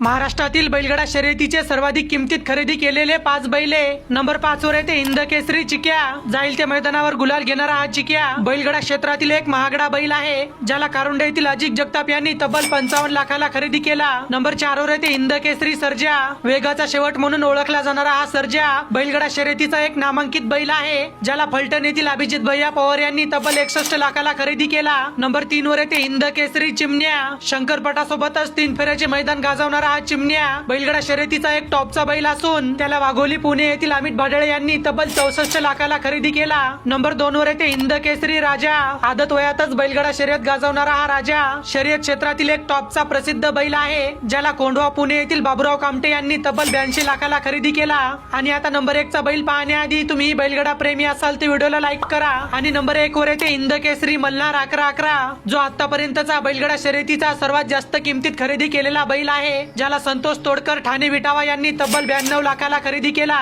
महाराष्ट्रातील बैलगाडा शर्यतीचे सर्वाधिक किमतीत खरेदी केलेले 5 बैले. नंबर 5 वर येते हिंद केसरी चिक्या. जाईल त्या मैदानावर गुलाल घेणारा हा चिक्या बैलगाडा क्षेत्रातील एक महागडा बैल आहे, ज्याला कारुंडे येथील अजित जगताप यांनी तब्बल 55 लाखाला खरेदी केला. नंबर 4 वर येते हिंद केसरी सर्जा. वेगाचा शेवट म्हणून ओळखला जाणारा हा सर्जा बैलगाडा शर्यतीचा एक नामांकित बैल आहे, ज्याला फलटण येथील अभिजित भैया पवार यांनी तब्बल 61 लाखाला खरेदी केला. नंबर 3 वर येते हिंद केसरी चिमण्या. शंकरपटासोबतच 3 फेऱ्याचे मैदान गाजवणारा हा चिमण्या बैलगाडा शर्यतीचा एक टॉपचा बैल असून त्याला वाघोली पुणे येथील अमित भाडळे यांनी तब्बल 64 लाखाला खरेदी केला. नंबर 2 वर येते हिंद केसरी राजा. आदत वयातच बैलगाडा शर्यत गाजवणारा हा राजा शर्यत क्षेत्रातील एक टॉपचा प्रसिद्ध बैल आहे, ज्याला कोंढवा पुणे येथील बाबूराव कामटे यांनी तब्बल 82 लाखाला खरेदी केला. आणि आता नंबर 1 चा बैल पाहण्याआधी तुम्ही बैलगाडा प्रेमी असाल तर व्हिडिओला लाईक करा. आणि नंबर 1 वर येते हिंद केसरी मल्हार 1111, जो आतापर्यंतचा बैलगाडा शर्यतीचा सर्वात जास्त किमतीत खरेदी केलेला बैल आहे, ज्याला संतोष तोडकर ठाणे विटावा यांनी तब्बल 92 लाखाला खरेदी केला.